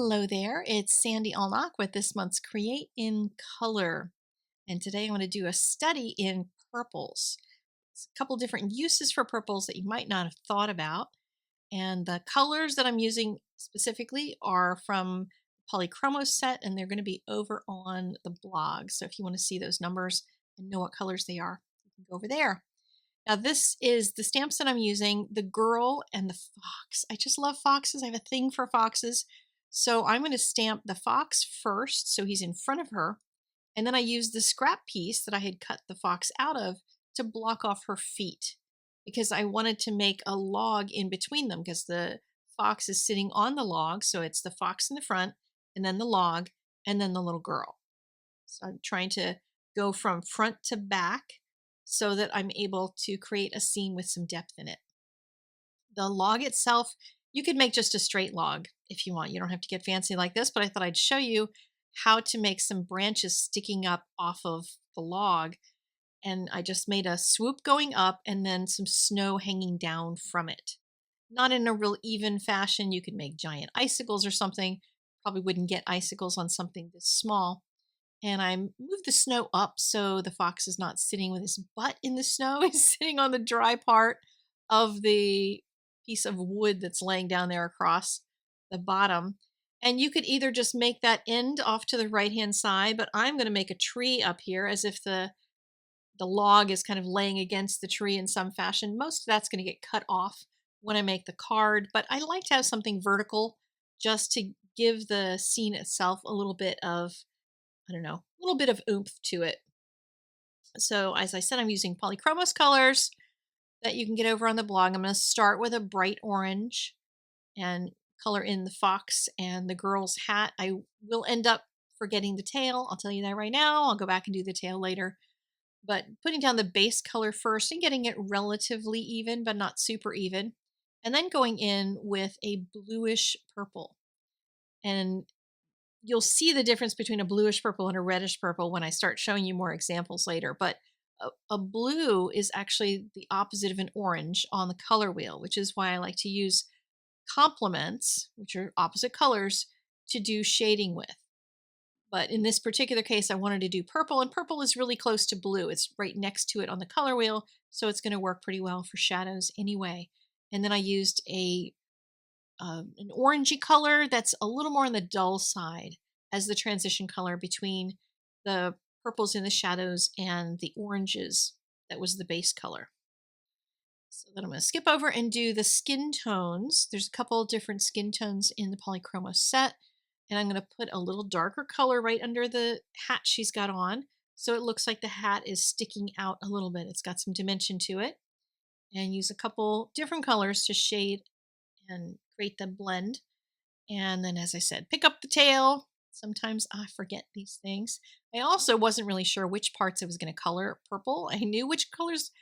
Hello there, it's Sandy Allnock with this month's Create in Color. And today I'm going to do a study in purples. It's a couple different uses for purples that you might not have thought about. And the colors that I'm using specifically are from Polychromos set, and they're going to be over on the blog. So if you want to see those numbers and know what colors they are, you can go over there. Now, this is the stamps that I'm using, the girl and the fox. I just love foxes. I have a thing for foxes. So I'm going to stamp the fox first, so he's in front of her. And then I use the scrap piece that I had cut the fox out of to block off her feet because I wanted to make a log in between them because the fox is sitting on the log. So it's the fox in the front, and then the log, and then the little girl. So I'm trying to go from front to back so that I'm able to create a scene with some depth in it. The log itself, you could make just a straight log if you want. You don't have to get fancy like this, but I thought I'd show you how to make some branches sticking up off of the log. And I just made a swoop going up and then some snow hanging down from it. Not in a real even fashion. You could make giant icicles or something. Probably wouldn't get icicles on something this small. And I moved the snow up so the fox is not sitting with his butt in the snow. He's sitting on the dry part of the piece of wood that's laying down there across the bottom. And you could either just make that end off to the right hand side, but I'm going to make a tree up here as if the log is kind of laying against the tree in some fashion. Most of that's going to get cut off when I make the card, but I like to have something vertical just to give the scene itself a little bit of, I don't know, a little bit of oomph to it. So as I said, I'm using Polychromos colors that you can get over on the blog. I'm going to start with a bright orange and color in the fox and the girl's hat. I will end up forgetting the tail. I'll tell you that right now. I'll go back and do the tail later. But putting down the base color first and getting it relatively even, but not super even. And then going in with a bluish purple. And you'll see the difference between a bluish purple and a reddish purple when I start showing you more examples later. But a blue is actually the opposite of an orange on the color wheel, which is why I like to use complements, which are opposite colors, to do shading with. But in this particular case, I wanted to do purple, and purple is really close to blue. It's right next to it on the color wheel, so it's going to work pretty well for shadows anyway. And then I used an orangey color that's a little more on the dull side as the transition color between the purples in the shadows and the oranges that was the base color. So then I'm going to skip over and do the skin tones. There's a couple of different skin tones in the Polychromos set, and I'm going to put a little darker color right under the hat she's got on so it looks like the hat is sticking out a little bit. It's got some dimension to it, and use a couple different colors to shade and create the blend. And then, as I said, pick up the tail. Sometimes I forget these things. I also wasn't really sure which parts I was going to color purple. I knew which colors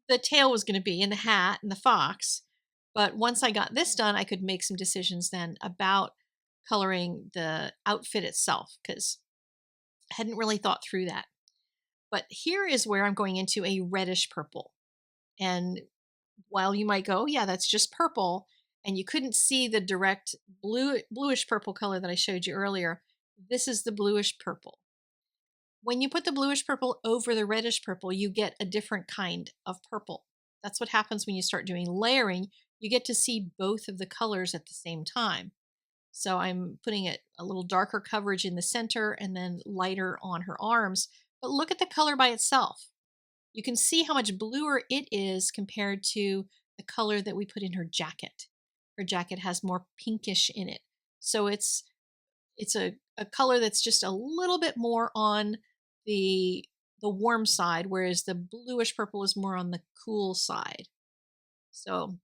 the tail was going to be in the hat and the fox. But once I got this done, I could make some decisions then about coloring the outfit itself because I hadn't really thought through that. But here is where I'm going into a reddish purple. And while you might go, yeah, that's just purple, and you couldn't see the direct bluish purple color that I showed you earlier, this is the bluish purple. When you put the bluish purple over the reddish purple, you get a different kind of purple. That's what happens when you start doing layering. You get to see both of the colors at the same time. So I'm putting it a little darker coverage in the center and then lighter on her arms. But look at the color by itself. You can see how much bluer it is compared to the color that we put in her jacket. Her jacket has more pinkish in it. So it's a color that's just a little bit more on the warm side, whereas the bluish purple is more on the cool side. So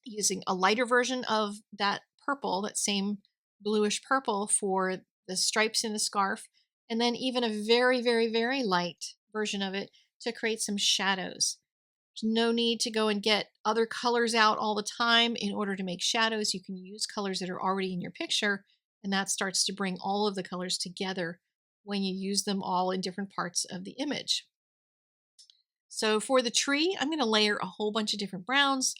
using a lighter version of that purple, that same bluish purple for the stripes in the scarf, and then even a very, very, very light version of it to create some shadows. There's no need to go and get other colors out all the time in order to make shadows. You can use colors that are already in your picture, and that starts to bring all of the colors together when you use them all in different parts of the image. So for the tree, I'm going to layer a whole bunch of different browns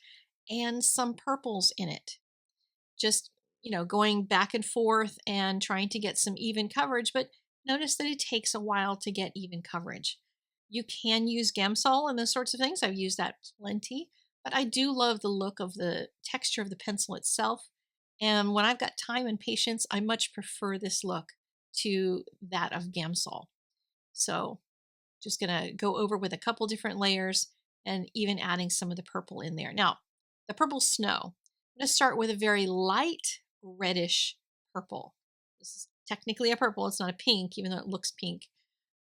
and some purples in it. Just going back and forth and trying to get some even coverage, but notice that it takes a while to get even coverage. You can use Gamsol and those sorts of things. I've used that plenty, but I do love the look of the texture of the pencil itself. And when I've got time and patience, I much prefer this look to that of Gamsol. So just going to go over with a couple different layers and even adding some of the purple in there. Now, the purple snow. I'm going to start with a very light reddish purple. This is technically a purple. It's not a pink, even though it looks pink.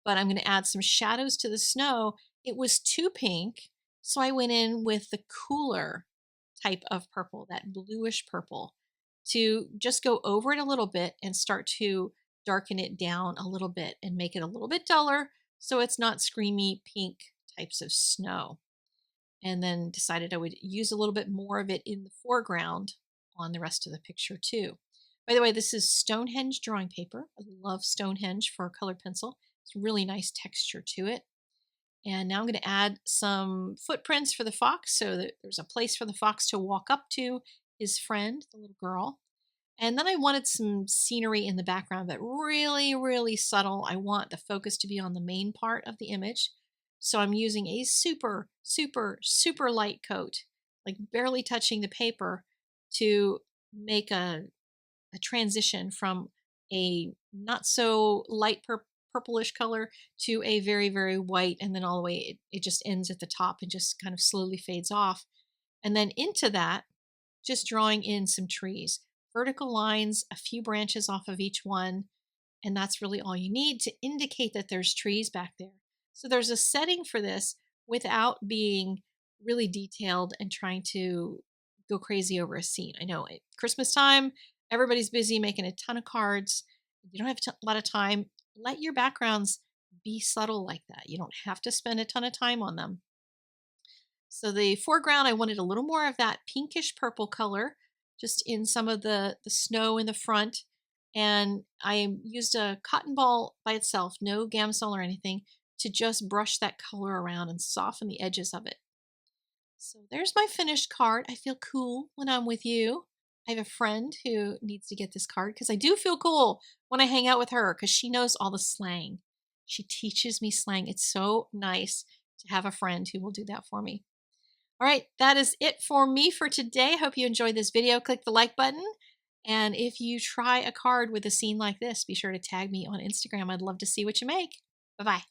But I'm going to add some shadows to the snow. It was too pink, so I went in with the cooler type of purple, that bluish purple, to just go over it a little bit and start to darken it down a little bit and make it a little bit duller so it's not screamy pink types of snow. And then decided I would use a little bit more of it in the foreground on the rest of the picture too. By the way, this is Stonehenge drawing paper. I love Stonehenge for a colored pencil. It's really nice texture to it. And now I'm going to add some footprints for the fox so that there's a place for the fox to walk up to his friend, the little girl. And then I wanted some scenery in the background, but really, really subtle. I want the focus to be on the main part of the image. So I'm using a super, super, super light coat, like barely touching the paper, to make a transition from a not so light purplish color to a very, very white. And then all the way, it just ends at the top and just kind of slowly fades off. And then into that, just drawing in some trees, vertical lines, a few branches off of each one. And that's really all you need to indicate that there's trees back there. So there's a setting for this without being really detailed and trying to go crazy over a scene. I know at Christmas time, everybody's busy making a ton of cards. You don't have a lot of time. Let your backgrounds be subtle like that. You don't have to spend a ton of time on them. So the foreground, I wanted a little more of that pinkish purple color just in some of the snow in the front. And I used a cotton ball by itself, no Gamsol or anything, to just brush that color around and soften the edges of it. So there's my finished card. I feel cool when I'm with you. I have a friend who needs to get this card because I do feel cool when I hang out with her because she knows all the slang. She teaches me slang. It's so nice to have a friend who will do that for me. All right, that is it for me for today. Hope you enjoyed this video. Click the like button. And if you try a card with a scene like this, be sure to tag me on Instagram. I'd love to see what you make. Bye-bye.